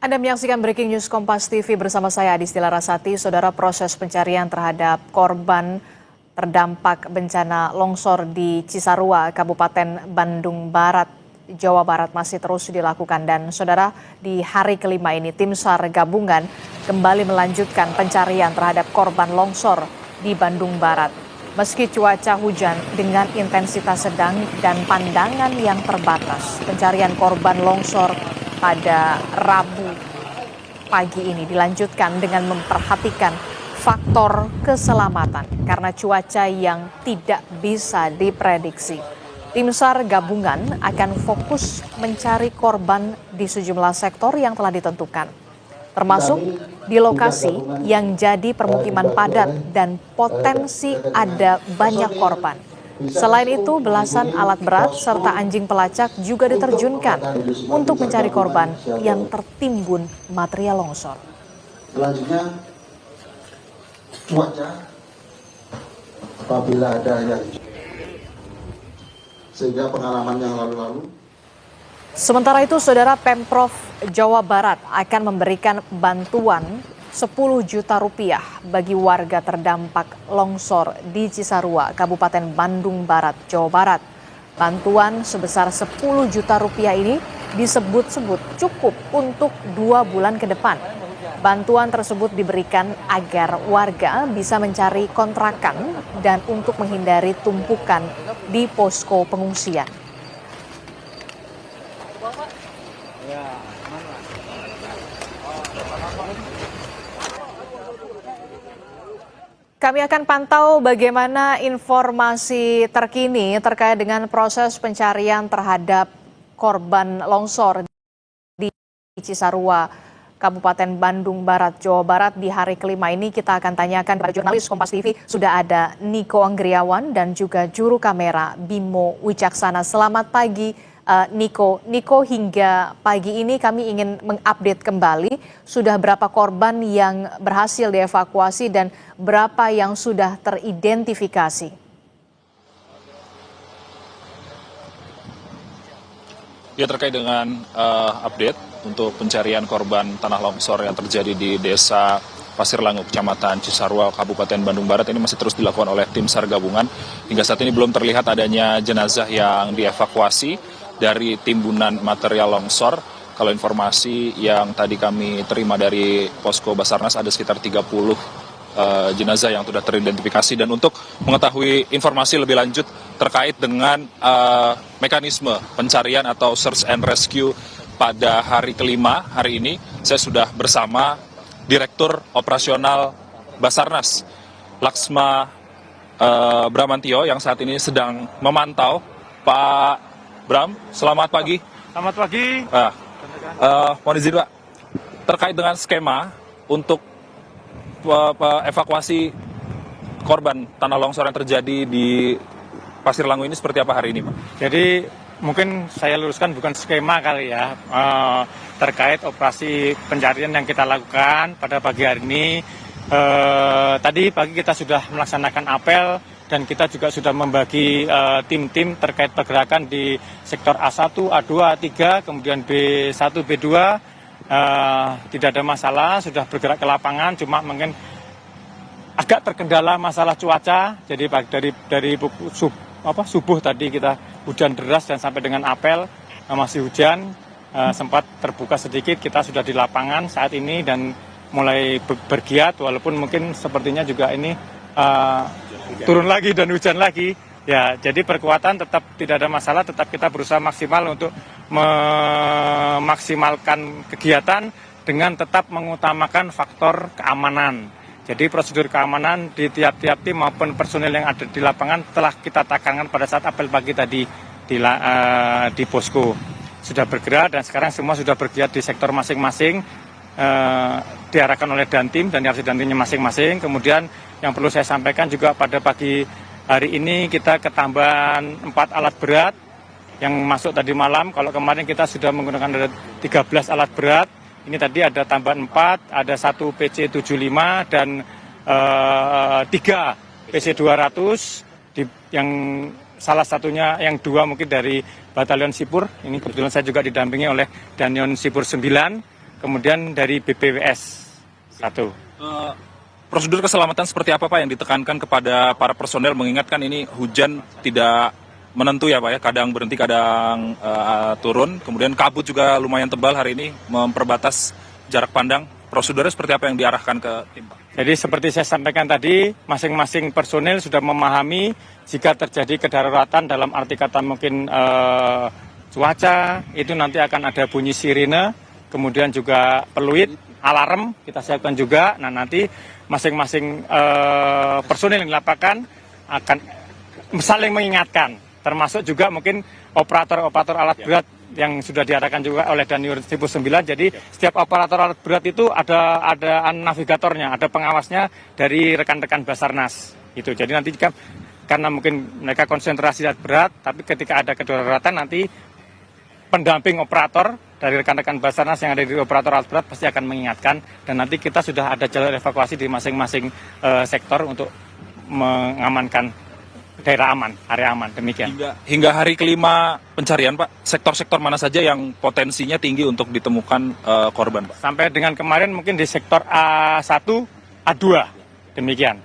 Anda menyaksikan Breaking News Kompas TV bersama saya Adistila Rasati. Saudara, proses pencarian terhadap korban terdampak bencana longsor di Cisarua, Kabupaten Bandung Barat, Jawa Barat masih terus dilakukan. Dan saudara, di hari kelima ini tim SAR gabungan kembali melanjutkan pencarian terhadap korban longsor di Bandung Barat. Meski cuaca hujan dengan intensitas sedang dan pandangan yang terbatas, pencarian korban longsor pada Rabu pagi ini dilanjutkan dengan memperhatikan faktor keselamatan karena cuaca yang tidak bisa diprediksi. Tim SAR gabungan akan fokus mencari korban di sejumlah sektor yang telah ditentukan, termasuk di lokasi yang jadi permukiman padat dan potensi ada banyak korban. Selain itu, belasan alat berat serta anjing pelacak juga diterjunkan untuk mencari korban yang tertimbun material longsor. Selanjutnya, cuaca apabila ada yang sehingga pengalaman yang lalu-lalu. Sementara itu, saudara, Pemprov Jawa Barat akan memberikan bantuan 10 juta rupiah bagi warga terdampak longsor di Cisarua, Kabupaten Bandung Barat, Jawa Barat. Bantuan sebesar 10 juta rupiah ini disebut-sebut cukup untuk 2 bulan ke depan. Bantuan tersebut diberikan agar warga bisa mencari kontrakan dan untuk menghindari tumpukan di posko pengungsian. Kami akan pantau bagaimana informasi terkini terkait dengan proses pencarian terhadap korban longsor di Cisarua, Kabupaten Bandung Barat, Jawa Barat. Di hari kelima ini kita akan tanyakan kepada jurnalis Kompas TV. Sudah ada Niko Anggriawan dan juga juru kamera Bimo Wicaksana. Selamat pagi Niko. Niko, hingga pagi ini kami ingin mengupdate kembali sudah berapa korban yang berhasil dievakuasi dan berapa yang sudah teridentifikasi. Ya, terkait dengan update untuk pencarian korban tanah longsor yang terjadi di Desa Pasir Langu, Kecamatan Cisarua, Kabupaten Bandung Barat ini masih terus dilakukan oleh tim SAR gabungan. Hingga saat ini belum terlihat adanya jenazah yang dievakuasi dari timbunan material longsor. Kalau informasi yang tadi kami terima dari Posko Basarnas ada sekitar 30 jenazah yang sudah teridentifikasi. Dan untuk mengetahui informasi lebih lanjut terkait dengan mekanisme pencarian atau search and rescue pada hari kelima hari ini, saya sudah bersama Direktur Operasional Basarnas, Laksma Bramantio, yang saat ini sedang memantau. Pak Bram, selamat pagi. Selamat pagi. Mohon izin Pak, terkait dengan skema untuk evakuasi korban tanah longsor yang terjadi di Pasir Langu ini seperti apa hari ini, Pak? Jadi mungkin saya luruskan bukan skema kali ya, terkait operasi pencarian yang kita lakukan pada pagi hari ini. Tadi pagi kita sudah melaksanakan apel dan kita juga sudah membagi tim-tim terkait pergerakan di sektor A1, A2, A3, kemudian B1, B2. Tidak ada masalah, sudah bergerak ke lapangan, cuma mungkin agak terkendala masalah cuaca. Jadi dari subuh tadi kita hujan deras dan sampai dengan apel masih hujan, sempat terbuka sedikit. Kita sudah di lapangan saat ini dan mulai bergiat, walaupun mungkin sepertinya juga ini turun lagi dan hujan lagi. Ya, jadi perkuatan tetap tidak ada masalah, tetap kita berusaha maksimal untuk memaksimalkan kegiatan dengan tetap mengutamakan faktor keamanan. Jadi prosedur keamanan di tiap-tiap tim maupun personil yang ada di lapangan telah kita tekankan pada saat apel pagi tadi di posko. Sudah bergerak dan sekarang semua sudah bergiat di sektor masing-masing, diarahkan oleh dantim dan dantimnya masing-masing. Kemudian yang perlu saya sampaikan juga pada pagi hari ini kita ketambahan 4 alat berat yang masuk tadi malam. Kalau kemarin kita sudah menggunakan ada 13 alat berat, ini tadi ada tambahan 4, ada 1 PC75 dan 3 PC200, yang salah satunya yang 2 mungkin dari Batalion Sipur. Ini kebetulan saya juga didampingi oleh Danyon Sipur 9. kemudian dari BPWS 1. Prosedur keselamatan seperti apa Pak yang ditekankan kepada para personel, mengingatkan ini hujan tidak menentu ya Pak ya, kadang berhenti kadang turun, kemudian kabut juga lumayan tebal hari ini memperbatas jarak pandang. Prosedurnya seperti apa yang diarahkan ke tim Pak? Jadi seperti saya sampaikan tadi, masing-masing personil sudah memahami jika terjadi kedaruratan dalam arti kata mungkin cuaca, itu nanti akan ada bunyi sirine, kemudian juga peluit, alarm kita siapkan juga. Nah nanti masing-masing personil yang dilaporkan akan saling mengingatkan, termasuk juga mungkin operator-operator alat berat yang sudah diarahkan juga oleh Danur 9. Jadi setiap operator alat berat itu ada navigatornya, ada pengawasnya dari rekan-rekan Basarnas. Itu. Jadi nanti karena mungkin mereka konsentrasi alat berat, tapi ketika ada kedaruratan nanti pendamping operator dari rekan-rekan Basarnas yang ada di operator alat berat pasti akan mengingatkan, dan nanti kita sudah ada jalur evakuasi di masing-masing sektor untuk mengamankan daerah aman, area aman, demikian. Hingga hari kelima pencarian Pak, sektor-sektor mana saja yang potensinya tinggi untuk ditemukan korban Pak? Sampai dengan kemarin mungkin di sektor A1, A2, demikian.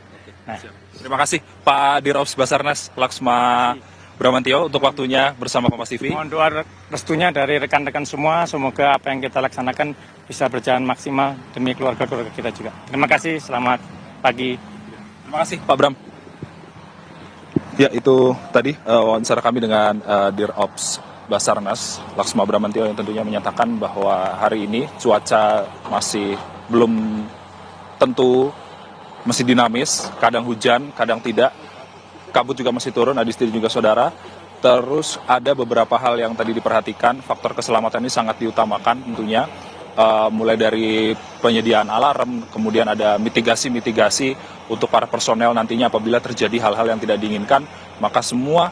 Nah. Terima kasih Pak Dirops Basarnas Laksma Bramantio untuk waktunya bersama Kompas TV. Mohon doa restunya dari rekan-rekan semua, semoga apa yang kita laksanakan bisa berjalan maksimal demi keluarga-keluarga kita juga. Terima kasih, selamat pagi. Terima kasih Pak Bram. Ya, itu tadi wawancara kami dengan Dirops Basarnas Laksma Bramantio yang tentunya menyatakan bahwa hari ini cuaca masih belum tentu, masih dinamis, kadang hujan, kadang tidak. Kabut juga masih turun, Adisti dan juga saudara. Terus ada beberapa hal yang tadi diperhatikan, faktor keselamatan ini sangat diutamakan tentunya. Mulai dari penyediaan alarm, kemudian ada mitigasi-mitigasi untuk para personel nantinya apabila terjadi hal-hal yang tidak diinginkan, maka semua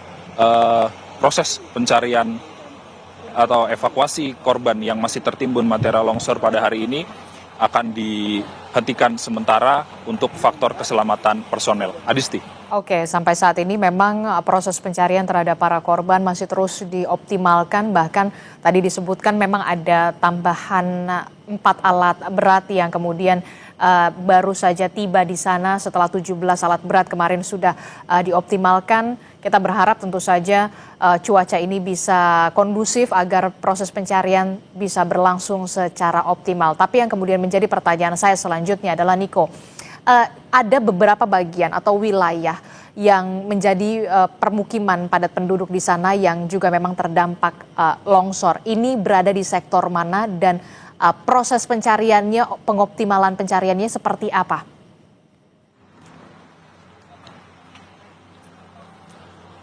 proses pencarian atau evakuasi korban yang masih tertimbun material longsor pada hari ini akan dihentikan sementara untuk faktor keselamatan personel. Adisti. Oke, sampai saat ini memang proses pencarian terhadap para korban masih terus dioptimalkan. Bahkan tadi disebutkan memang ada tambahan 4 alat berat yang kemudian baru saja tiba di sana setelah 17 alat berat kemarin sudah dioptimalkan. Kita berharap tentu saja cuaca ini bisa kondusif agar proses pencarian bisa berlangsung secara optimal. Tapi yang kemudian menjadi pertanyaan saya selanjutnya adalah Niko, ada beberapa bagian atau wilayah yang menjadi permukiman padat penduduk di sana yang juga memang terdampak longsor. Ini berada di sektor mana dan proses pencariannya, pengoptimalan pencariannya seperti apa?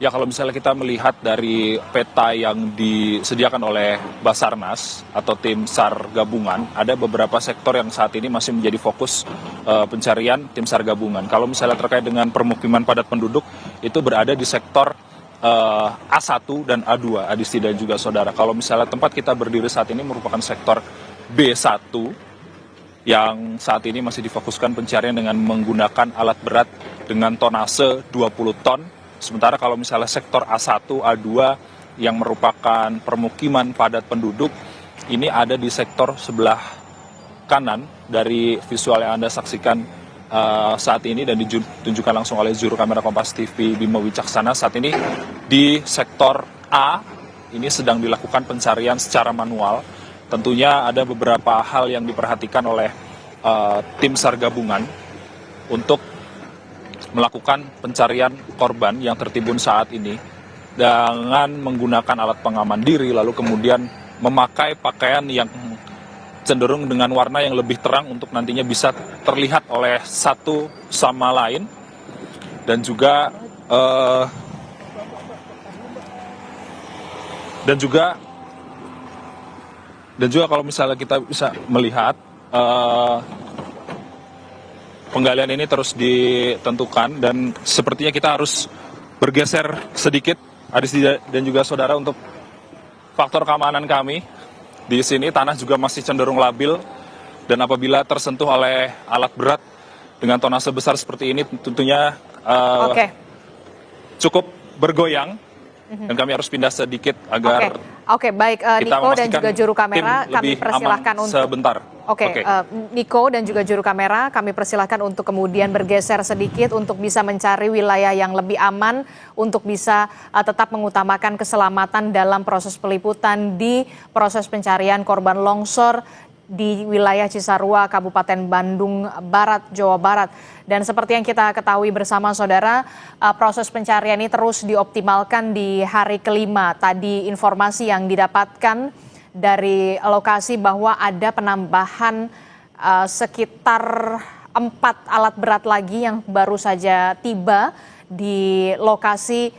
Ya, kalau misalnya kita melihat dari peta yang disediakan oleh Basarnas atau tim SAR gabungan, ada beberapa sektor yang saat ini masih menjadi fokus pencarian tim SAR gabungan. Kalau misalnya terkait dengan permukiman padat penduduk, itu berada di sektor A1 dan A2, Adisti dan juga saudara. Kalau misalnya tempat kita berdiri saat ini merupakan sektor B1, yang saat ini masih difokuskan pencarian dengan menggunakan alat berat dengan tonase 20 ton. Sementara kalau misalnya sektor A1, A2 yang merupakan permukiman padat penduduk, ini ada di sektor sebelah kanan dari visual yang Anda saksikan saat ini dan ditunjukkan langsung oleh juru kamera Kompas TV Bimo Wicaksana. Saat ini di sektor A, ini sedang dilakukan pencarian secara manual. Tentunya ada beberapa hal yang diperhatikan oleh tim SAR gabungan untuk melakukan pencarian korban yang tertimbun saat ini dengan menggunakan alat pengaman diri, lalu kemudian memakai pakaian yang cenderung dengan warna yang lebih terang untuk nantinya bisa terlihat oleh satu sama lain, dan juga kalau misalnya kita bisa melihat penggalian ini terus ditentukan, dan sepertinya kita harus bergeser sedikit, Adisti dan juga saudara, untuk faktor keamanan kami. Di sini tanah juga masih cenderung labil, dan apabila tersentuh oleh alat berat dengan tonase besar seperti ini tentunya cukup bergoyang, dan kami harus pindah sedikit agar Oke, baik Niko dan juga juru kamera, kami persilahkan untuk sebentar. Oke, Oke. Niko dan juga juru kamera, kami persilahkan untuk kemudian bergeser sedikit untuk bisa mencari wilayah yang lebih aman untuk bisa tetap mengutamakan keselamatan dalam proses peliputan di proses pencarian korban longsor di wilayah Cisarua, Kabupaten Bandung Barat, Jawa Barat. Dan seperti yang kita ketahui bersama saudara, proses pencarian ini terus dioptimalkan di hari kelima. Tadi informasi yang didapatkan dari lokasi bahwa ada penambahan sekitar 4 alat berat lagi yang baru saja tiba di lokasi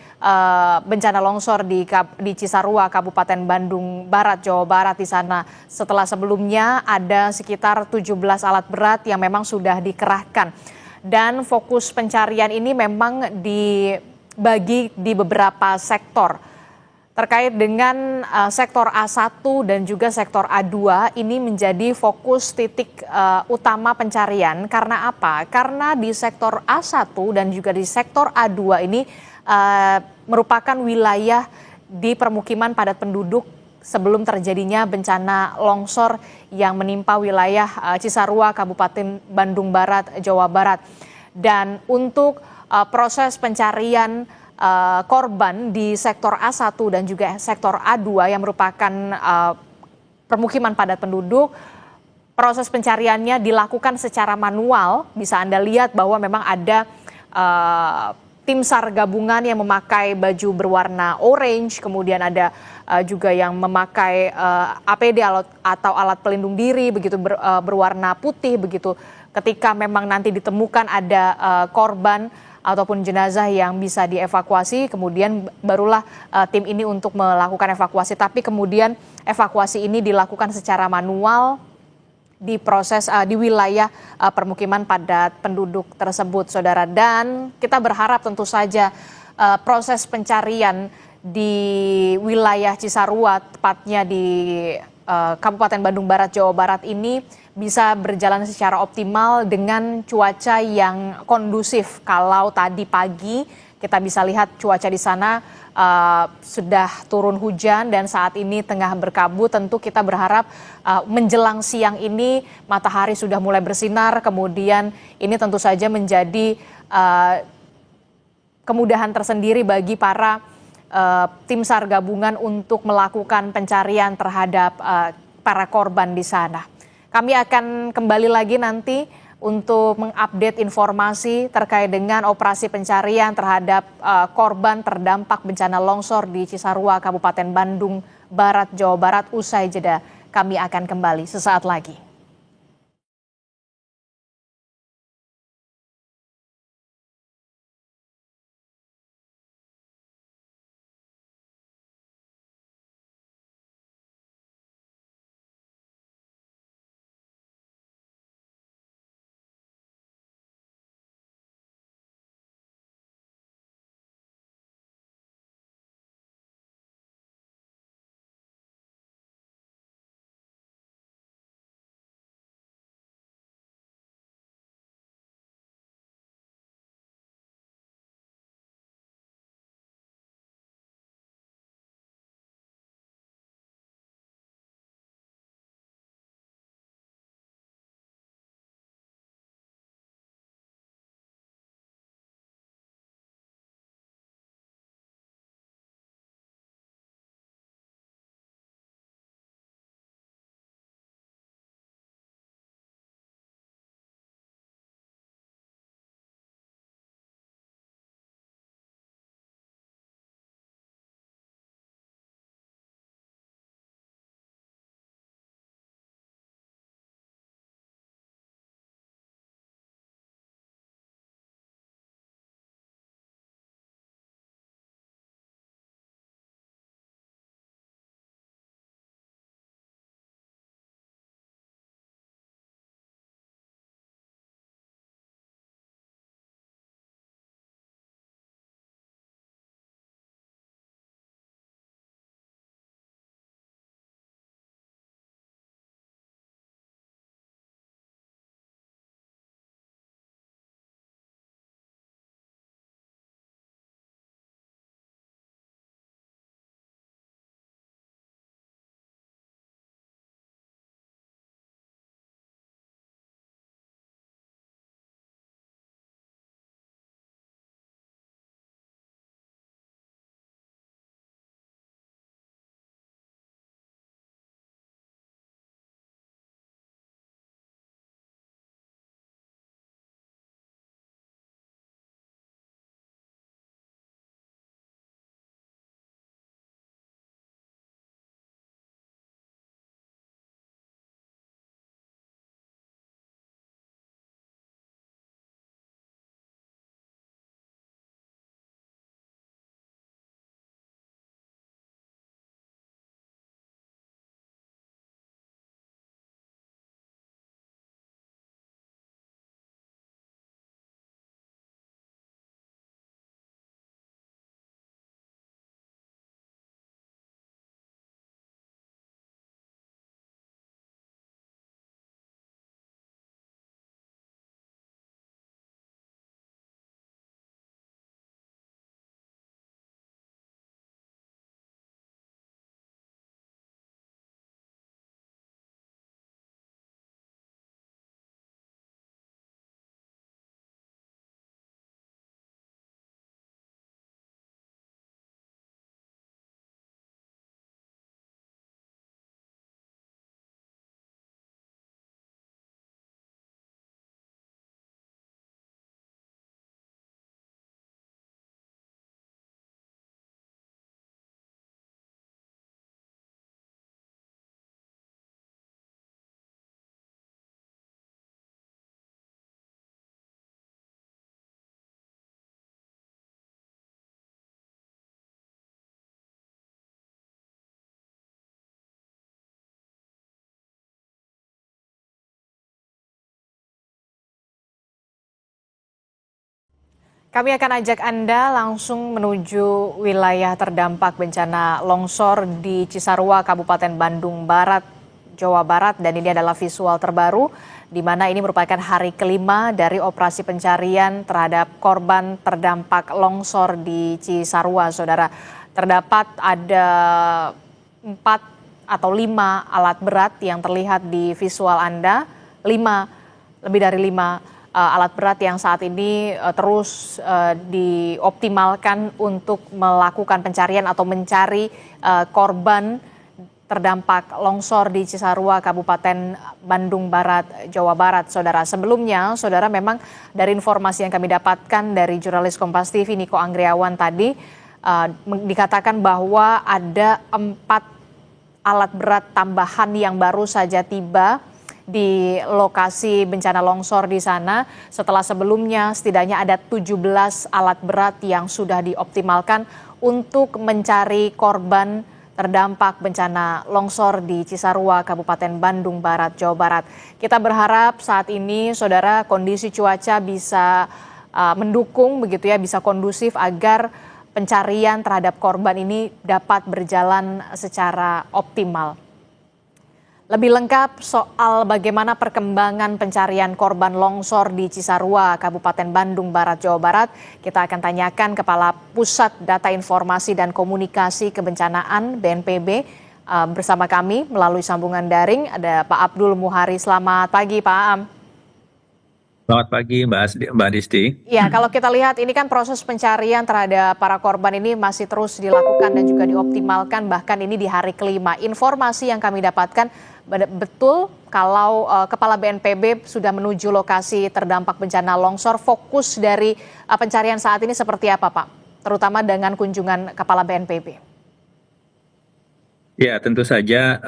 bencana longsor di Cisarua, Kabupaten Bandung Barat, Jawa Barat di sana. Setelah sebelumnya ada sekitar 17 alat berat yang memang sudah dikerahkan. Dan fokus pencarian ini memang dibagi di beberapa sektor. Terkait dengan sektor A1 dan juga sektor A2 ini menjadi fokus titik utama pencarian. Karena apa? Karena di sektor A1 dan juga di sektor A2 ini merupakan wilayah di permukiman padat penduduk sebelum terjadinya bencana longsor yang menimpa wilayah Cisarua, Kabupaten Bandung Barat, Jawa Barat. Dan untuk proses pencarian korban di sektor A1 dan juga sektor A2 yang merupakan permukiman padat penduduk, proses pencariannya dilakukan secara manual. Bisa Anda lihat bahwa memang ada tim SAR gabungan yang memakai baju berwarna orange, kemudian ada juga yang memakai APD atau alat pelindung diri begitu berwarna putih begitu. Ketika memang nanti ditemukan ada korban ataupun jenazah yang bisa dievakuasi, kemudian barulah tim ini untuk melakukan evakuasi. Tapi kemudian evakuasi ini dilakukan secara manual di proses di wilayah permukiman padat penduduk tersebut, saudara. Dan kita berharap tentu saja proses pencarian di wilayah Cisarua, tepatnya di Kabupaten Bandung Barat, Jawa Barat ini bisa berjalan secara optimal dengan cuaca yang kondusif. Kalau tadi pagi kita bisa lihat cuaca di sana sudah turun hujan dan saat ini tengah berkabut. Tentu kita berharap menjelang siang ini matahari sudah mulai bersinar. Kemudian ini tentu saja menjadi kemudahan tersendiri bagi para tim SAR gabungan untuk melakukan pencarian terhadap para korban di sana. Kami akan kembali lagi nanti untuk mengupdate informasi terkait dengan operasi pencarian terhadap korban terdampak bencana longsor di Cisarua, Kabupaten Bandung Barat, Jawa Barat. Usai jeda, kami akan kembali sesaat lagi. Kami akan ajak Anda langsung menuju wilayah terdampak bencana longsor di Cisarua, Kabupaten Bandung Barat, Jawa Barat. Dan ini adalah visual terbaru, di mana ini merupakan hari kelima dari operasi pencarian terhadap korban terdampak longsor di Cisarua, Saudara. Terdapat ada 4 atau 5 alat berat yang terlihat di visual Anda, lebih dari 5 alat berat yang saat ini terus dioptimalkan untuk melakukan pencarian atau mencari korban terdampak longsor di Cisarua, Kabupaten Bandung Barat, Jawa Barat, Saudara. Sebelumnya, Saudara, memang dari informasi yang kami dapatkan dari jurnalis Kompas TV Niko Anggriawan tadi, dikatakan bahwa ada 4 alat berat tambahan yang baru saja tiba di lokasi bencana longsor di sana, setelah sebelumnya setidaknya ada 17 alat berat yang sudah dioptimalkan untuk mencari korban terdampak bencana longsor di Cisarua, Kabupaten Bandung Barat, Jawa Barat. Kita berharap saat ini, Saudara, kondisi cuaca bisa mendukung begitu ya, bisa kondusif agar pencarian terhadap korban ini dapat berjalan secara optimal. Lebih lengkap soal bagaimana perkembangan pencarian korban longsor di Cisarua, Kabupaten Bandung Barat, Jawa Barat, kita akan tanyakan Kepala Pusat Data Informasi dan Komunikasi Kebencanaan BNPB bersama kami melalui sambungan daring. Ada Pak Abdul Muhari. Selamat pagi, Pak Am. Selamat pagi Mbak Disti. Ya, kalau kita lihat ini kan proses pencarian terhadap para korban ini masih terus dilakukan dan juga dioptimalkan, bahkan ini di hari kelima. Informasi yang kami dapatkan betul kalau Kepala BNPB sudah menuju lokasi terdampak bencana longsor. Fokus dari pencarian saat ini seperti apa, Pak? Terutama dengan kunjungan Kepala BNPB. Ya, tentu saja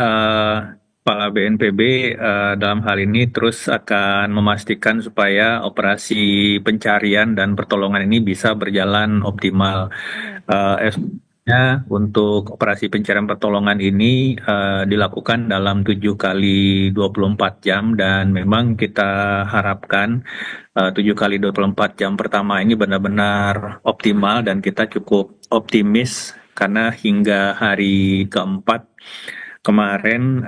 Kepala BNPB dalam hal ini terus akan memastikan supaya operasi pencarian dan pertolongan ini bisa berjalan optimal. Untuk operasi pencarian pertolongan ini dilakukan dalam 7 kali 24 jam dan memang kita harapkan 7 kali 24 jam pertama ini benar-benar optimal dan kita cukup optimis karena hingga hari keempat kemarin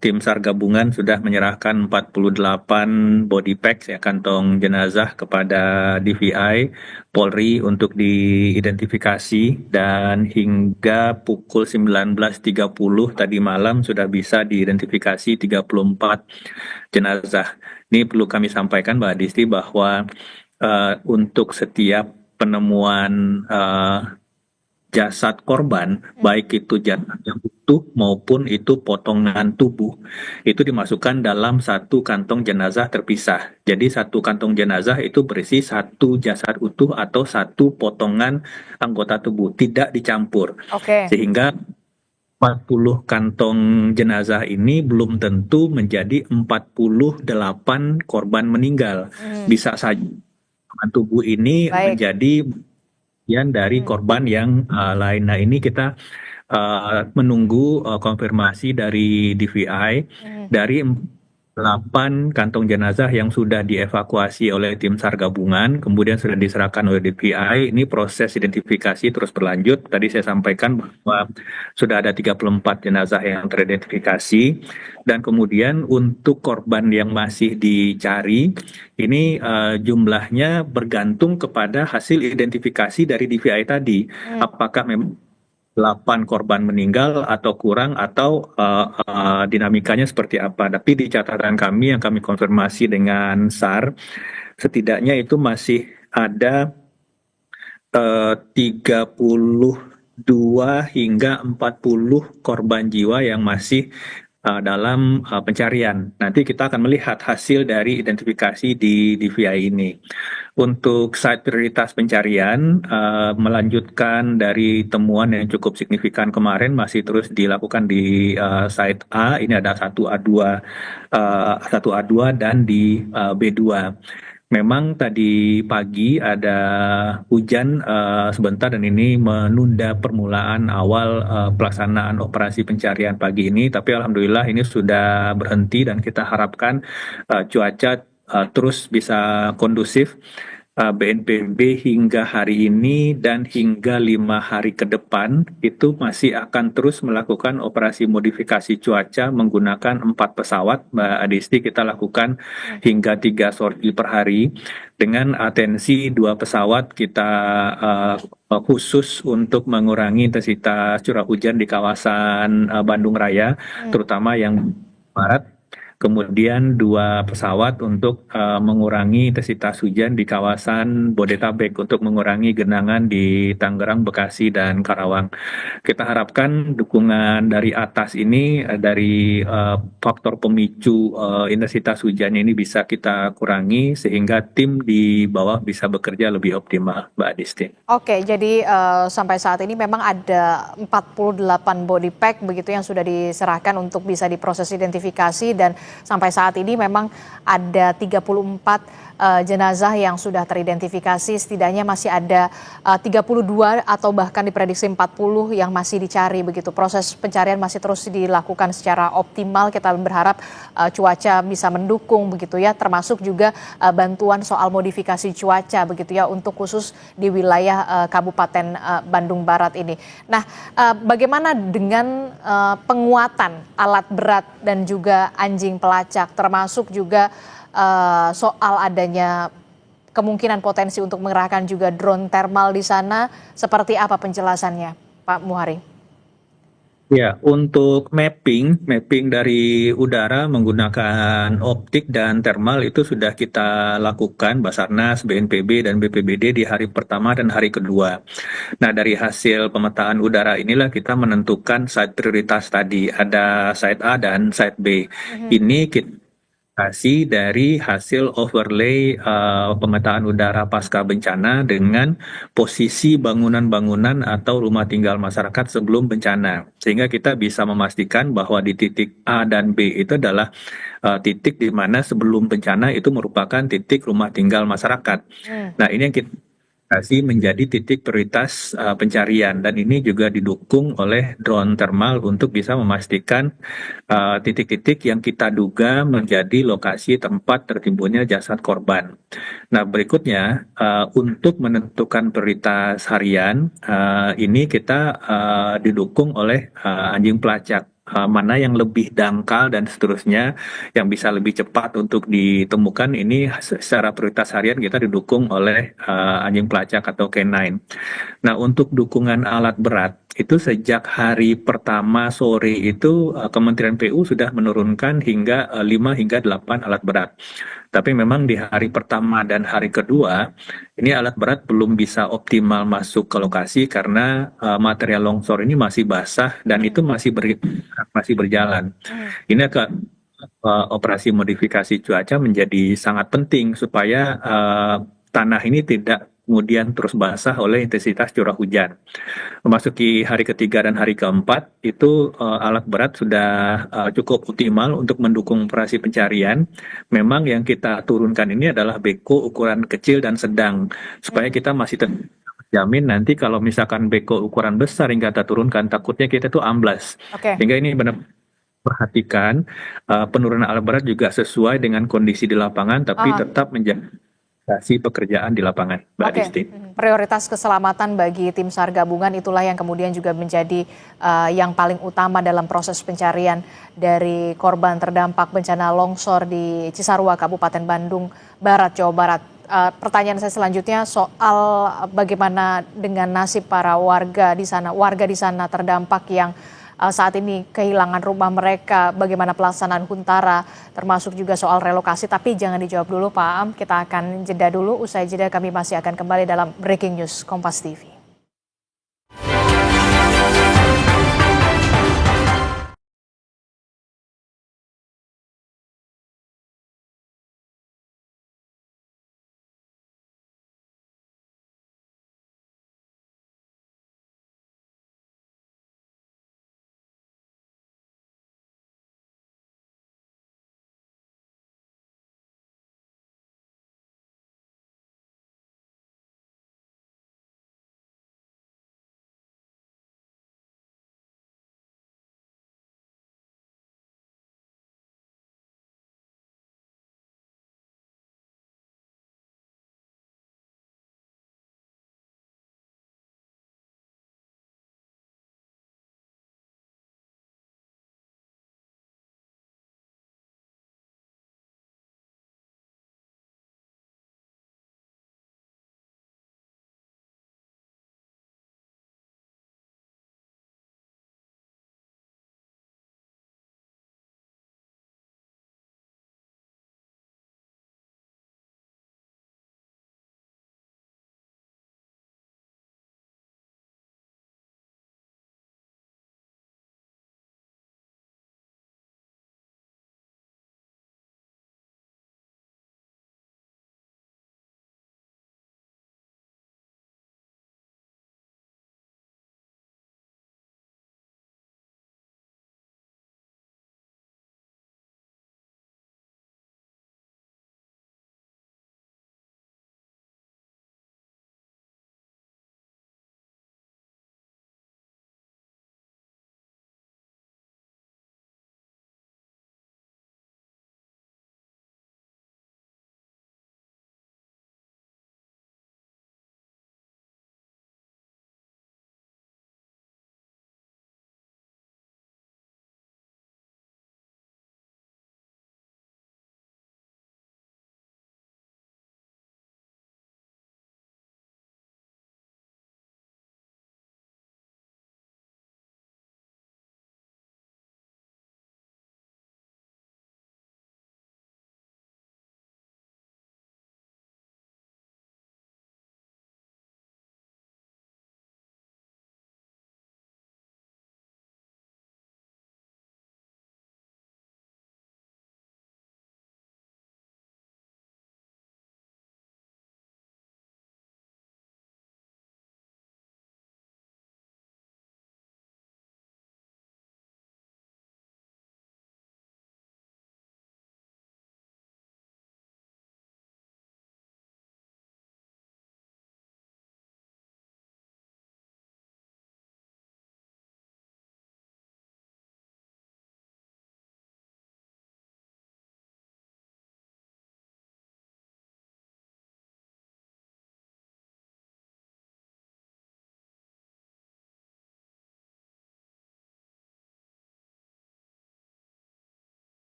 tim SAR gabungan sudah menyerahkan 48 body packs ya, kantong jenazah kepada DVI Polri untuk diidentifikasi, dan hingga pukul 19.30 tadi malam sudah bisa diidentifikasi 34 jenazah. Ini perlu kami sampaikan Mbak Disti bahwa untuk setiap penemuan jasad korban, baik itu jasad yang utuh maupun itu potongan tubuh, itu dimasukkan dalam satu kantong jenazah terpisah. Jadi satu kantong jenazah itu berisi satu jasad utuh atau satu potongan anggota tubuh, tidak dicampur. Sehingga 40 kantong jenazah ini belum tentu menjadi 48 korban meninggal. Bisa saja tubuh ini menjadi dari korban yang lain. Nah, ini kita menunggu konfirmasi dari DVI dari 8 kantong jenazah yang sudah dievakuasi oleh tim SAR gabungan, kemudian sudah diserahkan oleh DVI. Ini proses identifikasi terus berlanjut. Tadi saya sampaikan bahwa sudah ada 34 jenazah yang teridentifikasi, dan kemudian untuk korban yang masih dicari, ini jumlahnya bergantung kepada hasil identifikasi dari DVI tadi. Apakah memang 8 korban meninggal atau kurang, atau dinamikanya seperti apa. Tapi di catatan kami yang kami konfirmasi dengan SAR, setidaknya itu masih ada 32 hingga 40 korban jiwa yang masih dalam pencarian. Nanti kita akan melihat hasil dari identifikasi di DVI ini. Untuk site prioritas pencarian, melanjutkan dari temuan yang cukup signifikan kemarin, masih terus dilakukan di site A. Ini ada 1A2 dan di B2. Memang tadi pagi ada hujan sebentar dan ini menunda permulaan awal pelaksanaan operasi pencarian pagi ini. Tapi alhamdulillah ini sudah berhenti dan kita harapkan cuaca terus bisa kondusif BNPB hingga hari ini dan hingga 5 hari ke depan itu masih akan terus melakukan operasi modifikasi cuaca menggunakan 4 pesawat, Mbak Adisti. Kita lakukan hingga 3 sorti per hari dengan atensi 2 pesawat kita khusus untuk mengurangi intensitas curah hujan di kawasan Bandung Raya, terutama yang barat. Kemudian 2 pesawat untuk mengurangi intensitas hujan di kawasan Bodetabek untuk mengurangi genangan di Tangerang, Bekasi, dan Karawang. Kita harapkan dukungan dari atas ini dari faktor pemicu intensitas hujan ini bisa kita kurangi sehingga tim di bawah bisa bekerja lebih optimal, Mbak Adisti. Oke, jadi sampai saat ini memang ada 48 body pack begitu yang sudah diserahkan untuk bisa diproses identifikasi dan sampai saat ini memang ada 34 jenazah yang sudah teridentifikasi, setidaknya masih ada 32 atau bahkan diprediksi 40 yang masih dicari begitu. Proses pencarian masih terus dilakukan secara optimal. Kita berharap cuaca bisa mendukung begitu ya, termasuk juga bantuan soal modifikasi cuaca begitu ya untuk khusus di wilayah Kabupaten Bandung Barat ini. Nah, bagaimana dengan penguatan alat berat dan juga anjing pelacak, termasuk juga soal adanya kemungkinan potensi untuk mengerahkan juga drone thermal di sana, seperti apa penjelasannya, Pak Muhari? Ya, untuk mapping dari udara menggunakan optik dan thermal itu sudah kita lakukan Basarnas, BNPB, dan BPBD di hari pertama dan hari kedua. Nah, dari hasil pemetaan udara inilah kita menentukan site prioritas tadi. Ada site A dan site B. Ini kita kasih dari hasil overlay pemetaan udara pasca bencana dengan posisi bangunan-bangunan atau rumah tinggal masyarakat sebelum bencana. Sehingga kita bisa memastikan bahwa di titik A dan B itu adalah titik di mana sebelum bencana itu merupakan titik rumah tinggal masyarakat. Nah, ini yang kita kasih menjadi titik prioritas pencarian dan ini juga didukung oleh drone thermal untuk bisa memastikan titik-titik yang kita duga menjadi lokasi tempat tertimbunnya jasad korban. Nah, berikutnya untuk menentukan prioritas harian ini kita didukung oleh anjing pelacak. Mana yang lebih dangkal dan seterusnya yang bisa lebih cepat untuk ditemukan ini secara prioritas harian kita didukung oleh anjing pelacak atau canine. Nah, untuk dukungan alat berat itu sejak hari pertama sore itu Kementerian PU sudah menurunkan hingga 5 hingga 8 alat berat. Tapi memang di hari pertama dan hari kedua ini alat berat belum bisa optimal masuk ke lokasi karena material longsor ini masih basah dan itu masih berjalan. Ini operasi modifikasi cuaca menjadi sangat penting supaya tanah ini tidak kemudian terus basah oleh intensitas curah hujan. Memasuki hari ketiga dan hari keempat, itu alat berat sudah cukup optimal untuk mendukung operasi pencarian. Memang yang kita turunkan ini adalah beko ukuran kecil dan sedang, supaya kita masih terjamin nanti kalau misalkan beko ukuran besar yang kita turunkan, takutnya kita tuh amblas. Oke. Sehingga ini benar perhatikan penurunan alat berat juga sesuai dengan kondisi di lapangan, tapi tetap menjaga pekerjaan di lapangan, Mbak Oke, Disti. prioritas keselamatan bagi tim SAR gabungan itulah yang kemudian juga menjadi yang paling utama dalam proses pencarian dari korban terdampak bencana longsor di Cisarua, Kabupaten Bandung Barat, Jawa Barat. Pertanyaan saya selanjutnya soal bagaimana dengan nasib para warga di sana terdampak yang saat ini kehilangan rumah mereka, bagaimana pelaksanaan Huntara, termasuk juga soal relokasi. Tapi jangan dijawab dulu Pak Am, kita akan jeda dulu. Usai jeda kami masih akan kembali dalam Breaking News Kompas TV.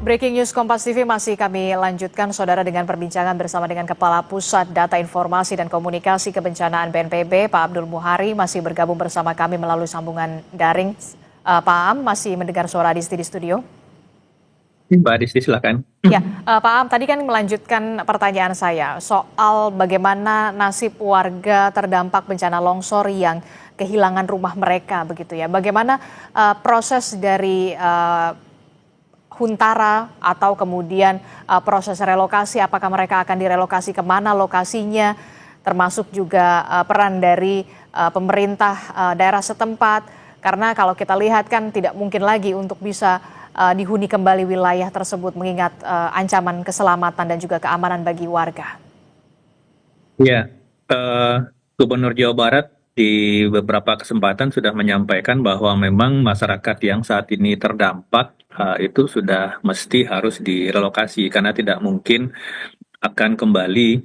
Breaking News Kompas TV masih kami lanjutkan, Saudara, dengan perbincangan bersama dengan Kepala Pusat Data Informasi dan Komunikasi Kebencanaan BNPB, Pak Abdul Muhari, masih bergabung bersama kami melalui sambungan daring. Pak Am, masih mendengar suara Adisti di studio? Mbak Adisti, silakan. Ya, Pak Am, tadi kan melanjutkan pertanyaan saya soal bagaimana nasib warga terdampak bencana longsor yang kehilangan rumah mereka, begitu ya. Bagaimana proses dari Huntara atau kemudian proses relokasi, apakah mereka akan direlokasi kemana lokasinya, termasuk juga peran dari pemerintah daerah setempat, karena kalau kita lihat kan tidak mungkin lagi untuk bisa dihuni kembali wilayah tersebut mengingat ancaman keselamatan dan juga keamanan bagi warga. Ya, Gubernur Jawa Barat di beberapa kesempatan sudah menyampaikan bahwa memang masyarakat yang saat ini terdampak itu sudah mesti harus direlokasi karena tidak mungkin akan kembali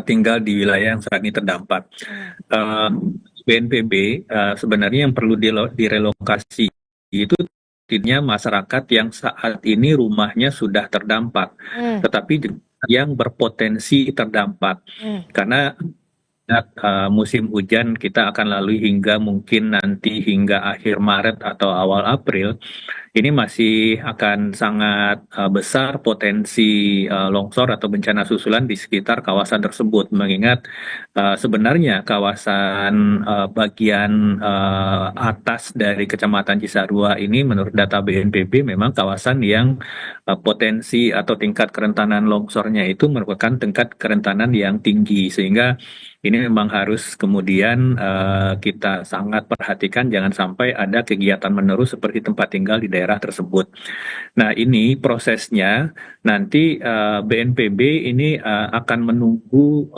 tinggal di wilayah yang saat ini terdampak. BNPB sebenarnya yang perlu direlokasi itu artinya masyarakat yang saat ini rumahnya sudah terdampak, tetapi yang berpotensi terdampak karena musim hujan kita akan lalui hingga mungkin nanti hingga akhir Maret atau awal April. Ini masih akan sangat besar potensi longsor atau bencana susulan di sekitar kawasan tersebut. Mengingat sebenarnya kawasan bagian atas dari Kecamatan Cisarua ini menurut data BNPB memang kawasan yang potensi atau tingkat kerentanan longsornya itu merupakan tingkat kerentanan yang tinggi. Sehingga ini memang harus kemudian kita sangat perhatikan jangan sampai ada kegiatan menerus seperti tempat tinggal di daerah tersebut. Nah, ini prosesnya nanti BNPB ini akan menunggu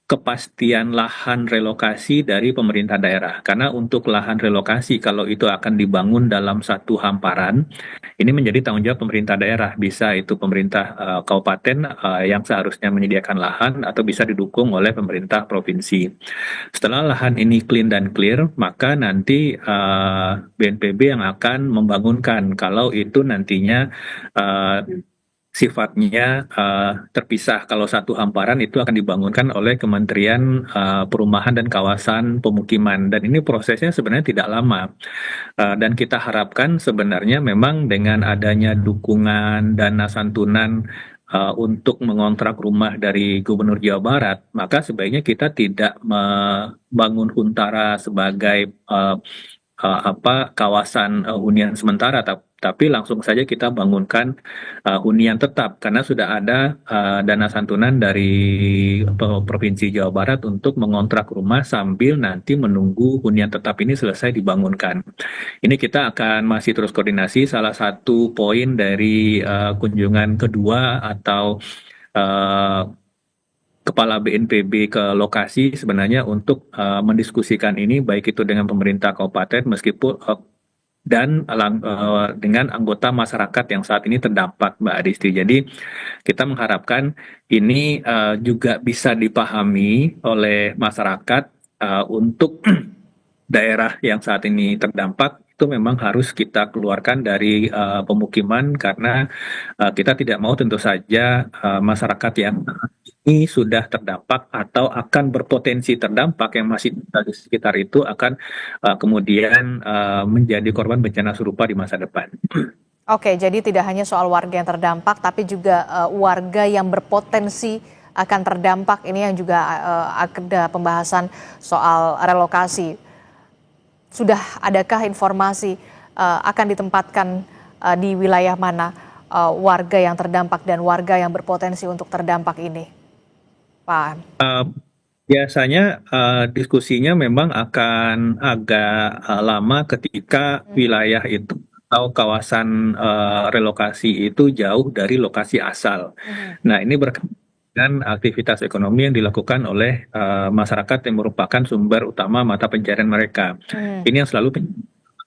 kepastian lahan relokasi dari pemerintah daerah. Karena untuk lahan relokasi kalau itu akan dibangun dalam satu hamparan, ini menjadi tanggung jawab pemerintah daerah. Bisa itu pemerintah kabupaten yang seharusnya menyediakan lahan atau bisa didukung oleh pemerintah provinsi. Setelah lahan ini clean dan clear, maka nanti BNPB yang akan membangunkan kalau itu nantinya sifatnya terpisah. Kalau satu hamparan itu akan dibangunkan oleh Kementerian Perumahan dan Kawasan Pemukiman. Dan ini prosesnya sebenarnya tidak lama. Dan kita harapkan sebenarnya memang dengan adanya dukungan dana santunan untuk mengontrak rumah dari Gubernur Jawa Barat, maka sebaiknya kita tidak membangun Huntara sebagai kawasan hunian sementara, tapi langsung saja kita bangunkan hunian tetap karena sudah ada dana santunan dari Provinsi Jawa Barat untuk mengontrak rumah sambil nanti menunggu hunian tetap ini selesai dibangunkan. Ini kita akan masih terus koordinasi. Salah satu poin dari kunjungan kedua atau Kepala BNPB ke lokasi sebenarnya untuk mendiskusikan ini baik itu dengan pemerintah kabupaten meskipun dan dengan anggota masyarakat yang saat ini terdampak, Mbak Adisti. Jadi kita mengharapkan ini juga bisa dipahami oleh masyarakat untuk daerah yang saat ini terdampak itu memang harus kita keluarkan dari pemukiman karena kita tidak mau tentu saja masyarakat yang ini sudah terdampak atau akan berpotensi terdampak yang masih di sekitar itu akan kemudian menjadi korban bencana serupa di masa depan. Oke, jadi tidak hanya soal warga yang terdampak, tapi juga warga yang berpotensi akan terdampak. Ini yang juga ada pembahasan soal relokasi. Sudah adakah informasi akan ditempatkan di wilayah mana warga yang terdampak dan warga yang berpotensi untuk terdampak ini, Pak? Biasanya diskusinya memang akan agak lama ketika wilayah itu atau kawasan relokasi itu jauh dari lokasi asal. Nah, ini berkaitan dengan aktivitas ekonomi yang dilakukan oleh masyarakat yang merupakan sumber utama mata pencarian mereka. Ini yang selalu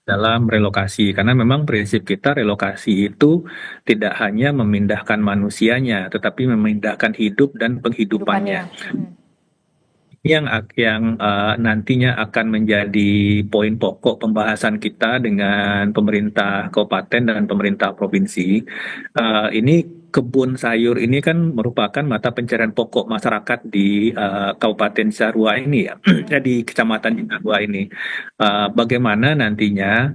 dalam relokasi, karena memang prinsip kita relokasi itu tidak hanya memindahkan manusianya, tetapi memindahkan hidup dan penghidupannya. yang nantinya akan menjadi poin pokok pembahasan kita dengan pemerintah kabupaten dan pemerintah provinsi. Ini kebun sayur ini kan merupakan mata pencarian pokok masyarakat di Kabupaten Cisarua ini ya, di Kecamatan Cisarua ini. Bagaimana nantinya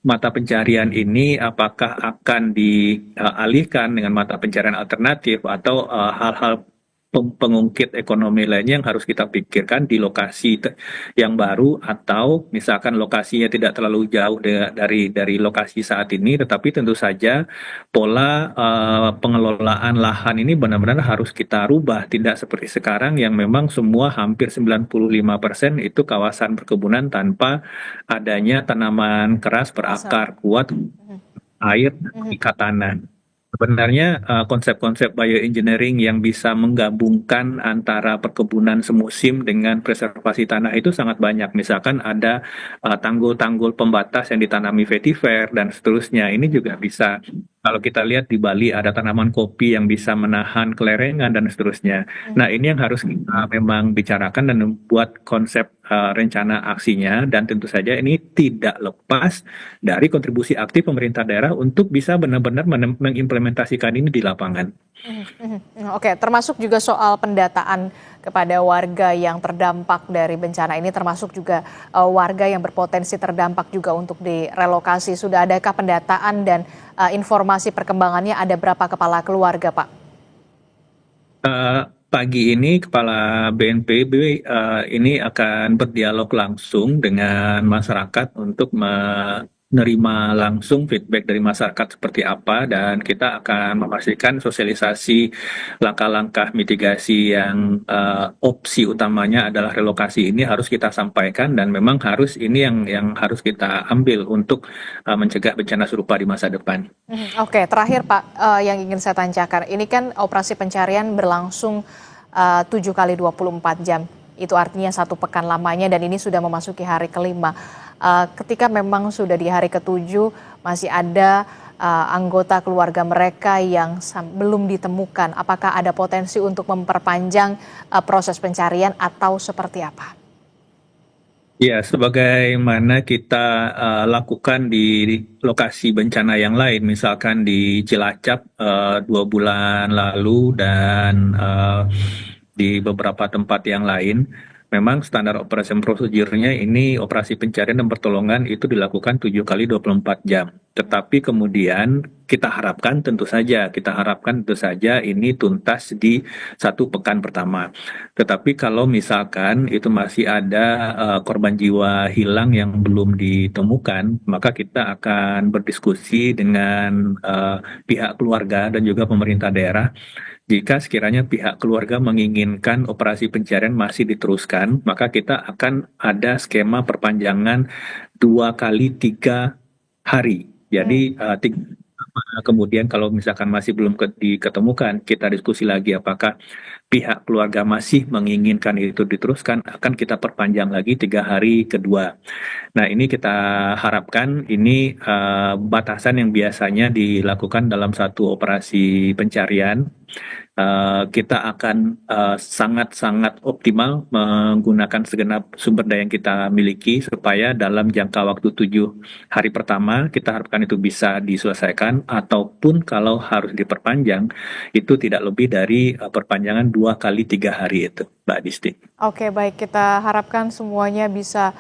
mata pencarian ini apakah akan dialihkan dengan mata pencarian alternatif atau hal-hal pengungkit ekonomi lainnya yang harus kita pikirkan di lokasi yang baru atau misalkan lokasinya tidak terlalu jauh dari lokasi saat ini, tetapi tentu saja pola pengelolaan lahan ini benar-benar harus kita rubah, tidak seperti sekarang yang memang semua hampir 95% itu kawasan perkebunan tanpa adanya tanaman keras berakar kuat, air, ikat tanah. Sebenarnya konsep-konsep bioengineering yang bisa menggabungkan antara perkebunan semusim dengan preservasi tanah itu sangat banyak. Misalkan ada tanggul-tanggul pembatas yang ditanami vetiver dan seterusnya. Ini juga bisa, kalau kita lihat di Bali ada tanaman kopi yang bisa menahan kelerengan dan seterusnya. Nah, ini yang harus kita memang bicarakan dan membuat konsep rencana aksinya, dan tentu saja ini tidak lepas dari kontribusi aktif pemerintah daerah untuk bisa benar-benar mengimplementasikan ini di lapangan. Oke, termasuk juga soal pendataan kepada warga yang terdampak dari bencana ini, termasuk juga warga yang berpotensi terdampak juga untuk direlokasi. Sudah adakah pendataan dan informasi perkembangannya, ada berapa kepala keluarga, Pak? Pagi ini Kepala BNPB ini akan berdialog langsung dengan masyarakat untuk menerima langsung feedback dari masyarakat seperti apa, dan kita akan memastikan sosialisasi langkah-langkah mitigasi yang opsi utamanya adalah relokasi ini harus kita sampaikan, dan memang harus ini yang harus kita ambil untuk mencegah bencana serupa di masa depan. Oke, terakhir Pak, yang ingin saya tanyakan, ini kan operasi pencarian berlangsung 7 kali 24 jam. Itu artinya 1 pekan lamanya, dan ini sudah memasuki hari kelima. Ketika memang sudah di hari ke-7 masih ada anggota keluarga mereka yang belum ditemukan, apakah ada potensi untuk memperpanjang proses pencarian atau seperti apa? Ya, sebagaimana kita lakukan di lokasi bencana yang lain, misalkan di Cilacap 2 bulan lalu dan di beberapa tempat yang lain, memang standar operasi prosedurnya ini operasi pencarian dan pertolongan itu dilakukan 7 kali 24 jam. Tetapi kemudian kita harapkan tentu saja ini tuntas di 1 pekan pertama. Tetapi kalau misalkan itu masih ada korban jiwa hilang yang belum ditemukan, maka kita akan berdiskusi dengan pihak keluarga dan juga pemerintah daerah. Jika sekiranya pihak keluarga menginginkan operasi pencarian masih diteruskan, maka kita akan ada skema perpanjangan 2 kali 3 hari. Jadi kemudian kalau misalkan masih belum diketemukan, kita diskusi lagi apakah pihak keluarga masih menginginkan itu diteruskan, akan kita perpanjang lagi 3 hari kedua. Nah, ini kita harapkan ini batasan yang biasanya dilakukan dalam 1 operasi pencarian. Kita akan sangat-sangat optimal menggunakan segenap sumber daya yang kita miliki supaya dalam jangka waktu 7 hari pertama kita harapkan itu bisa diselesaikan, ataupun kalau harus diperpanjang itu tidak lebih dari perpanjangan 2 kali 3 hari itu, Mbak Disti. Oke, baik, kita harapkan semuanya bisa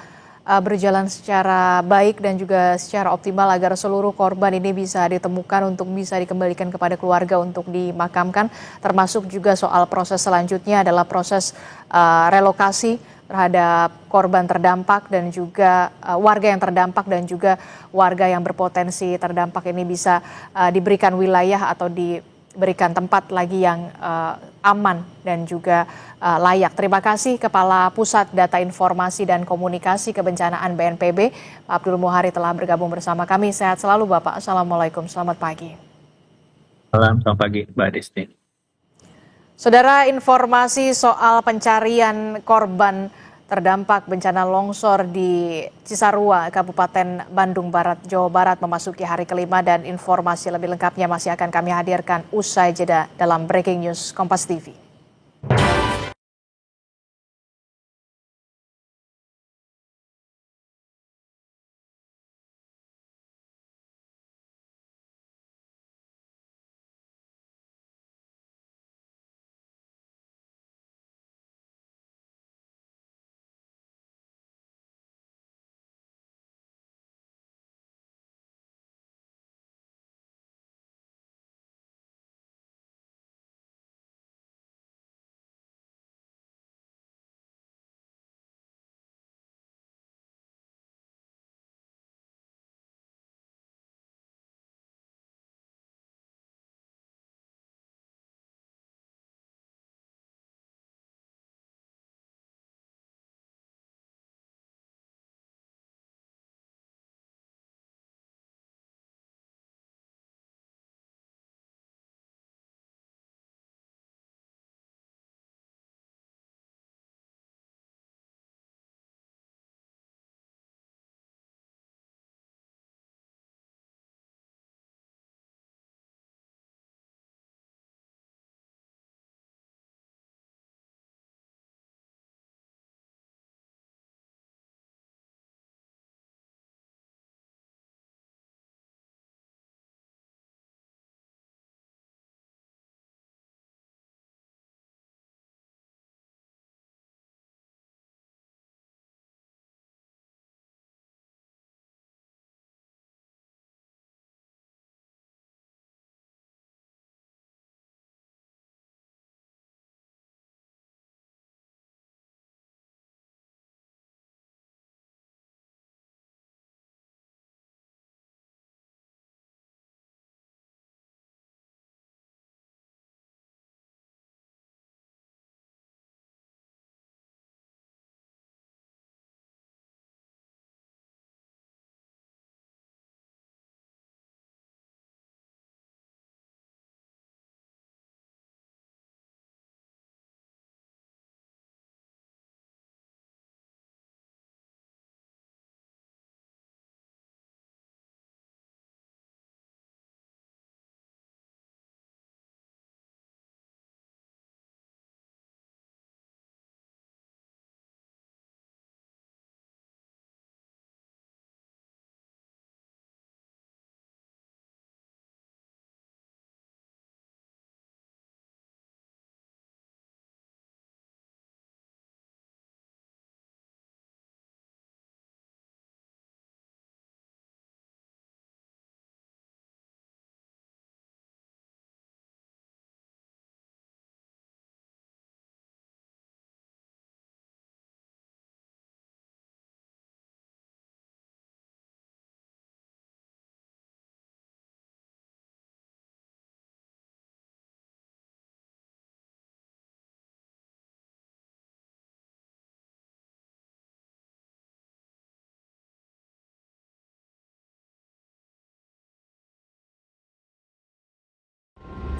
berjalan secara baik dan juga secara optimal agar seluruh korban ini bisa ditemukan untuk bisa dikembalikan kepada keluarga untuk dimakamkan, termasuk juga soal proses selanjutnya adalah proses relokasi terhadap korban terdampak dan juga warga yang terdampak dan juga warga yang berpotensi terdampak ini bisa diberikan wilayah atau diberikan tempat lagi yang aman dan juga layak. Terima kasih Kepala Pusat Data Informasi dan Komunikasi Kebencanaan BNPB, Pak Abdul Muhari telah bergabung bersama kami. Sehat selalu Bapak. Assalamualaikum, selamat pagi. Selamat pagi Mbak Disti. Saudara, informasi soal pencarian korban terdampak bencana longsor di Cisarua, Kabupaten Bandung Barat, Jawa Barat memasuki hari kelima, dan informasi lebih lengkapnya masih akan kami hadirkan usai jeda dalam Breaking News Kompas TV.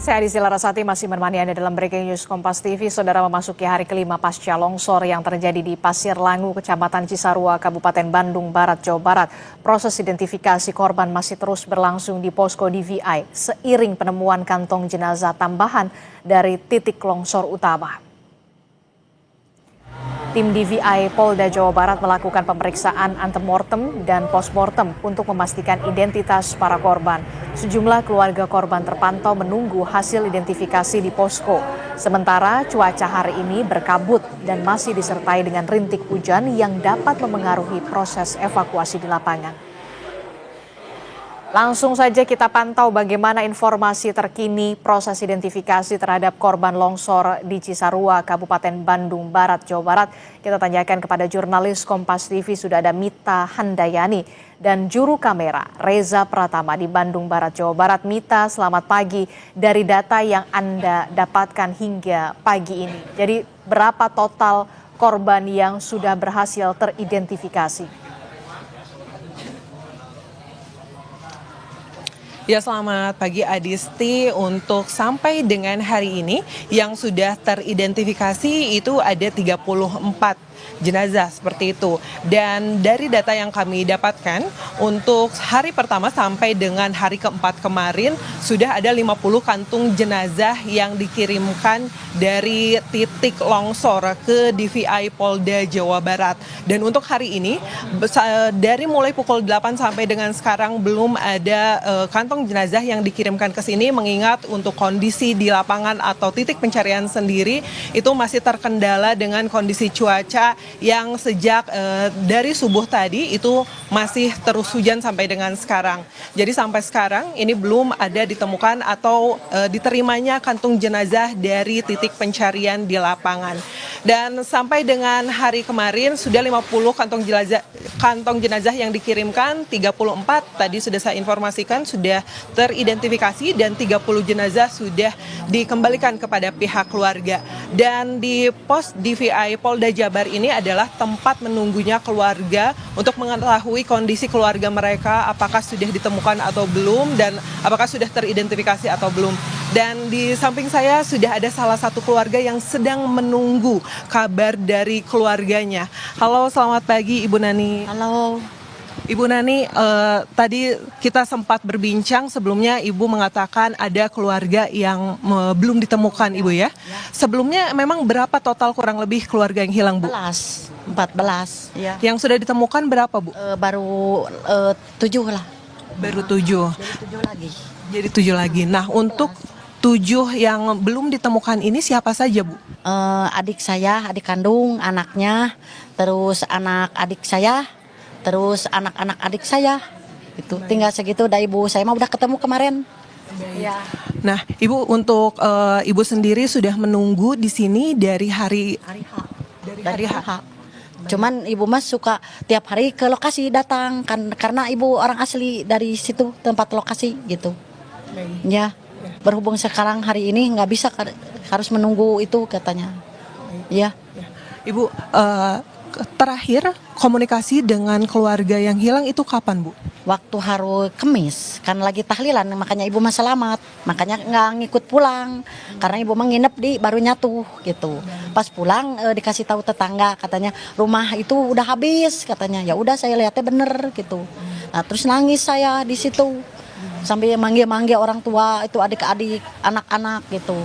Saya Adis Larasati masih menemani Anda dalam Breaking News Kompas TV. Saudara, memasuki hari kelima pasca longsor yang terjadi di Pasir Langu, Kecamatan Cisarua, Kabupaten Bandung Barat, Jawa Barat. Proses identifikasi korban masih terus berlangsung di posko DVI seiring penemuan kantong jenazah tambahan dari titik longsor utama. Tim DVI Polda Jawa Barat melakukan pemeriksaan antemortem dan postmortem untuk memastikan identitas para korban. Sejumlah keluarga korban terpantau menunggu hasil identifikasi di posko. Sementara cuaca hari ini berkabut dan masih disertai dengan rintik hujan yang dapat memengaruhi proses evakuasi di lapangan. Langsung saja kita pantau bagaimana informasi terkini proses identifikasi terhadap korban longsor di Cisarua, Kabupaten Bandung Barat, Jawa Barat. Kita tanyakan kepada jurnalis Kompas TV, sudah ada Mita Handayani dan juru kamera Reza Pratama di Bandung Barat, Jawa Barat. Mita, selamat pagi. Dari data yang Anda dapatkan hingga pagi ini, jadi berapa total korban yang sudah berhasil teridentifikasi? Ya, selamat pagi Adisti. Untuk sampai dengan hari ini yang sudah teridentifikasi itu ada 34 jenazah seperti itu. Dan dari data yang kami dapatkan untuk hari pertama sampai dengan hari keempat kemarin sudah ada 50 kantung jenazah yang dikirimkan dari titik longsor ke DVI Polda Jawa Barat. Dan untuk hari ini dari mulai pukul 8 sampai dengan sekarang belum ada kantong jenazah yang dikirimkan ke sini, mengingat untuk kondisi di lapangan atau titik pencarian sendiri itu masih terkendala dengan kondisi cuaca yang sejak dari subuh tadi itu masih terus hujan sampai dengan sekarang. Jadi sampai sekarang ini belum ada ditemukan atau diterimanya kantung jenazah dari titik pencarian di lapangan. Dan sampai dengan hari kemarin sudah 50 kantong jenazah yang dikirimkan, 34 tadi sudah saya informasikan sudah teridentifikasi dan 30 jenazah sudah dikembalikan kepada pihak keluarga. Dan di pos DVI Polda Jabar ini adalah tempat menunggunya keluarga untuk mengetahui kondisi keluarga mereka, apakah sudah ditemukan atau belum dan apakah sudah teridentifikasi atau belum. Dan di samping saya sudah ada salah satu keluarga yang sedang menunggu kabar dari keluarganya. Halo, selamat pagi Ibu Nani. Halo. Ibu Nani, tadi kita sempat berbincang sebelumnya Ibu mengatakan ada keluarga yang belum ditemukan Ibu ya. Sebelumnya memang berapa total kurang lebih keluarga yang hilang Bu? 14 ya. Yang sudah ditemukan berapa Bu? Baru 7 lah. Baru 7. Jadi 7 lagi. Jadi 7 lagi. Nah, untuk 7 yang belum ditemukan ini siapa saja Bu? Adik saya, adik kandung, anaknya, terus anak adik saya, terus anak-anak adik saya. Itu tinggal segitu. Dah ibu saya mah udah ketemu kemarin. Ya. Nah, Ibu untuk Ibu sendiri sudah menunggu di sini dari hari H. Dari H. Cuman ibu mas suka tiap hari ke lokasi datang kan, karena ibu orang asli dari situ tempat lokasi gitu. Ya. Berhubung sekarang hari ini nggak bisa, harus menunggu itu katanya. Ya. Ibu terakhir komunikasi dengan keluarga yang hilang itu kapan Bu? Waktu hari Kamis kan lagi tahlilan, makanya ibu mah selamat, makanya nggak ngikut pulang karena ibu mah nginep di baru nyatu gitu. Pas pulang dikasih tahu tetangga katanya rumah itu udah habis katanya. Ya udah saya lihatnya bener gitu. Nah terus nangis saya di situ sambil manggil-manggil orang tua itu, adik-adik, anak-anak gitu.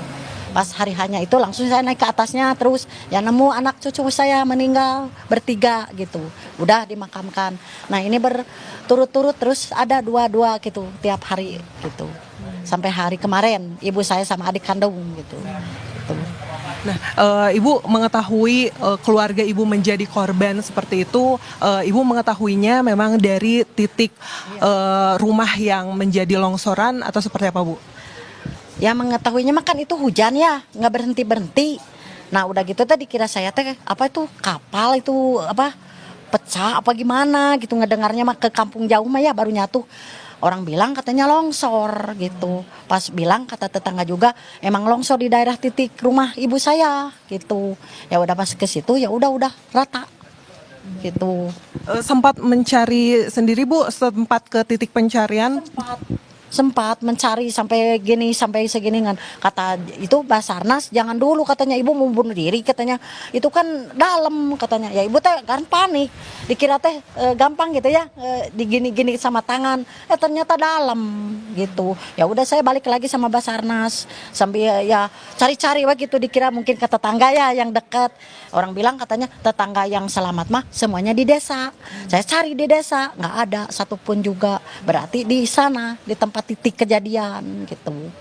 Pas hari hanya itu langsung saya naik ke atasnya, terus ya nemu anak cucu saya meninggal bertiga gitu, udah dimakamkan. Nah ini berturut-turut terus ada dua gitu tiap hari gitu, sampai hari kemarin ibu saya sama adik kandung gitu. Nah, Ibu mengetahui keluarga Ibu menjadi korban seperti itu, Ibu mengetahuinya memang dari titik rumah yang menjadi longsoran atau seperti apa Bu? Ya mengetahuinya makan itu hujan ya, nggak berhenti. Nah udah gitu tadi kira saya teh apa itu kapal itu apa pecah apa gimana gitu, ngedengarnya mah ke kampung jauh mah ya baru nyatu. Orang bilang katanya longsor gitu. Pas bilang kata tetangga juga emang longsor di daerah titik rumah ibu saya gitu. Ya udah pas ke situ ya udah rata gitu. Sempat mencari sendiri Bu, sempat ke titik pencarian? sempat mencari sampai gini sampai segini kan, kata itu Basarnas jangan dulu katanya, ibu mau bunuh diri katanya, itu kan dalam katanya, ya ibu teh kan panik dikira teh gampang gitu ya, digini-gini sama tangan, ternyata dalam gitu. Ya udah saya balik lagi sama Basarnas sampai ya cari-cari gitu, dikira mungkin ke tetangga ya yang dekat, orang bilang katanya tetangga yang selamat mah semuanya di desa. Saya cari di desa nggak ada satupun juga, berarti di sana di tempat titik kejadian gitu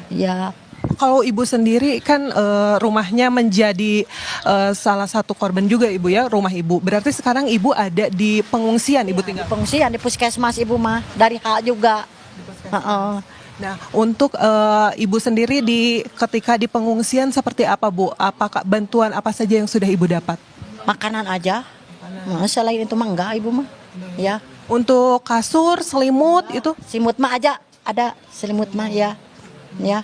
ya. Kalau ibu sendiri kan rumahnya menjadi salah satu korban juga ibu ya, rumah ibu. Berarti sekarang ibu ada di pengungsian, ibu Di tinggal. pengungsian di puskesmas ibu mah, dari hak juga. Heeh. Nah, untuk ibu sendiri ketika di pengungsian seperti apa bu? Apakah bantuan apa saja yang sudah ibu dapat? Makanan aja. Nah, selain itu mah enggak ibu mah. Ya, Untuk kasur, selimut itu selimut mah aja ada, selimut mah ya. Ya.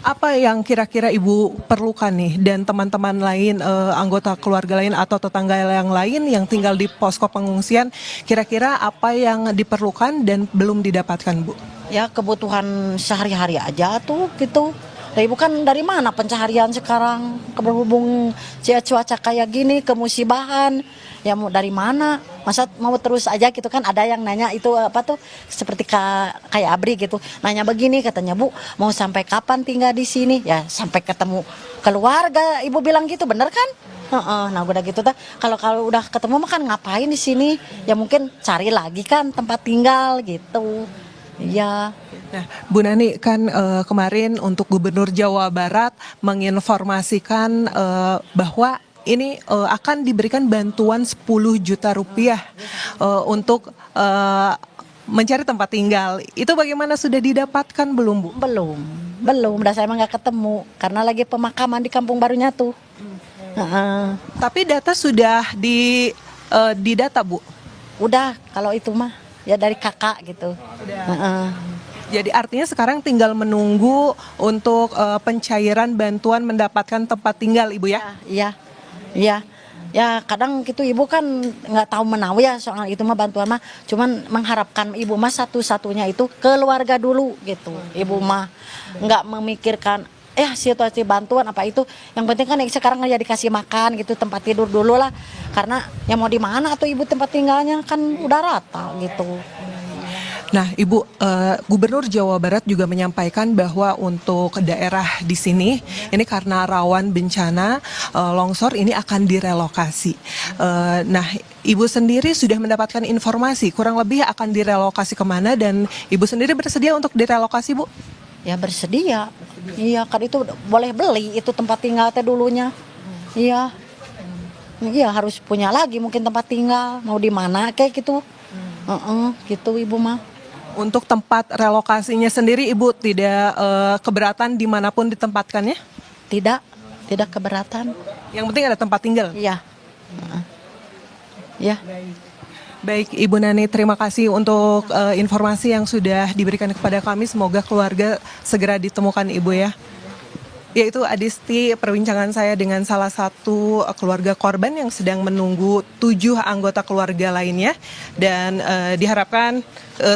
apa yang kira-kira ibu perlukan nih, dan teman-teman lain, anggota keluarga lain atau tetangga yang lain yang tinggal di posko pengungsian, kira-kira apa yang diperlukan dan belum didapatkan bu? Ya kebutuhan sehari-hari aja tuh gitu. Nah, ibu kan dari mana pencaharian sekarang, berhubung cuaca kayak gini, kemusibahan, ya mau dari mana? Masa mau terus aja gitu kan, ada yang nanya itu apa tuh, seperti kayak Abri gitu, nanya begini katanya, Bu mau sampai kapan tinggal di sini? Ya sampai ketemu keluarga, ibu bilang gitu, bener kan? Nah udah gitu dah, kalau udah ketemu mah kan ngapain di sini? Ya mungkin cari lagi kan tempat tinggal gitu. Iya. Nah, Bu Nani kan kemarin untuk Gubernur Jawa Barat menginformasikan bahwa ini akan diberikan bantuan 10 juta rupiah untuk mencari tempat tinggal. Itu bagaimana, sudah didapatkan belum Bu? Belum. Udah saya emang nggak ketemu karena lagi pemakaman di Kampung Baru Nyatu. Tapi data sudah didata Bu? Udah, kalau itu mah ya dari kakak gitu. Jadi artinya sekarang tinggal menunggu untuk pencairan bantuan mendapatkan tempat tinggal Ibu ya? Iya. Ya kadang gitu ibu kan nggak tahu menahu ya soal itu mah, bantuan mah cuman mengharapkan ibu mah satu-satunya itu keluarga dulu gitu. Ibu mah nggak memikirkan situasi bantuan apa itu, yang penting kan sekarang aja dikasih makan gitu, tempat tidur dulu lah, karena yang mau di mana atau ibu tempat tinggalnya kan udah rata gitu. Nah, Ibu, Gubernur Jawa Barat juga menyampaikan bahwa untuk daerah di sini, ini karena rawan bencana longsor, ini akan direlokasi. Nah, Ibu sendiri sudah mendapatkan informasi kurang lebih akan direlokasi kemana, dan Ibu sendiri bersedia untuk direlokasi, Bu? Ya bersedia. Iya kan itu boleh beli itu tempat tinggal teh dulunya. Iya. Iya harus punya lagi mungkin tempat tinggal, mau di mana kayak gitu. Gitu Ibu mah. Untuk tempat relokasinya sendiri Ibu tidak keberatan dimanapun ditempatkannya? Tidak keberatan. Yang penting ada tempat tinggal? Iya. Ya. Baik Ibu Nani, terima kasih untuk informasi yang sudah diberikan kepada kami. Semoga keluarga segera ditemukan Ibu ya. Yaitu Adisti, perbincangan saya dengan salah satu keluarga korban yang sedang menunggu 7 anggota keluarga lainnya, dan diharapkan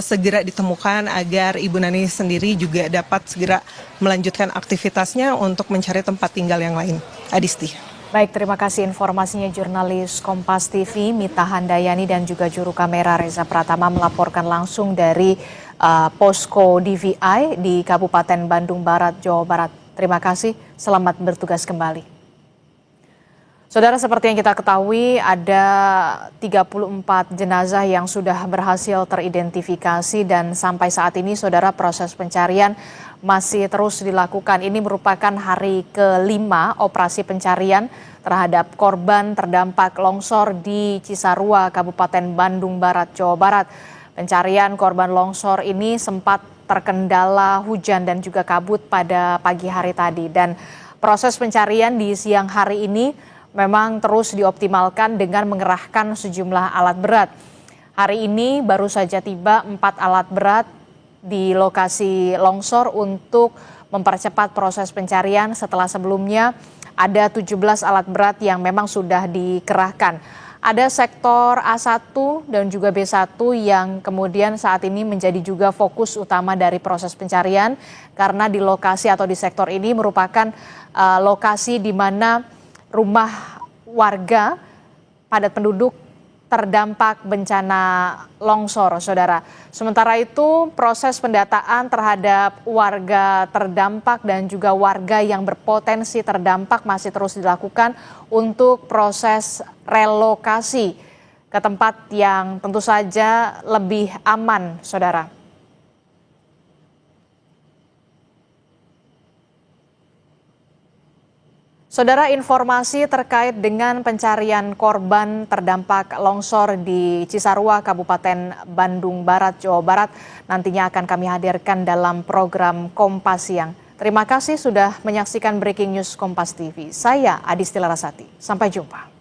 segera ditemukan agar Ibu Nani sendiri juga dapat segera melanjutkan aktivitasnya untuk mencari tempat tinggal yang lain. Adisti. Baik, terima kasih informasinya jurnalis Kompas TV Mita Handayani dan juga juru kamera Reza Pratama melaporkan langsung dari posko DVI di Kabupaten Bandung Barat, Jawa Barat. Terima kasih, selamat bertugas kembali. Saudara, seperti yang kita ketahui ada 34 jenazah yang sudah berhasil teridentifikasi dan sampai saat ini saudara proses pencarian masih terus dilakukan. Ini merupakan hari ke-5 operasi pencarian terhadap korban terdampak longsor di Cisarua, Kabupaten Bandung Barat, Jawa Barat. Pencarian korban longsor ini sempat terkendala hujan dan juga kabut pada pagi hari tadi, dan proses pencarian di siang hari ini memang terus dioptimalkan dengan mengerahkan sejumlah alat berat. Hari ini baru saja tiba 4 alat berat di lokasi longsor untuk mempercepat proses pencarian setelah sebelumnya ada 17 alat berat yang memang sudah dikerahkan. ada sektor A1 dan juga B1 yang kemudian saat ini menjadi juga fokus utama dari proses pencarian karena di lokasi atau di sektor ini merupakan lokasi di mana rumah warga padat penduduk terdampak bencana longsor, saudara. Sementara itu, proses pendataan terhadap warga terdampak dan juga warga yang berpotensi terdampak masih terus dilakukan untuk proses relokasi ke tempat yang tentu saja lebih aman, saudara. Saudara, informasi terkait dengan pencarian korban terdampak longsor di Cisarua, Kabupaten Bandung Barat, Jawa Barat nantinya akan kami hadirkan dalam program Kompas Siang. Terima kasih sudah menyaksikan Breaking News Kompas TV. Saya Adisti Larasati. Sampai jumpa.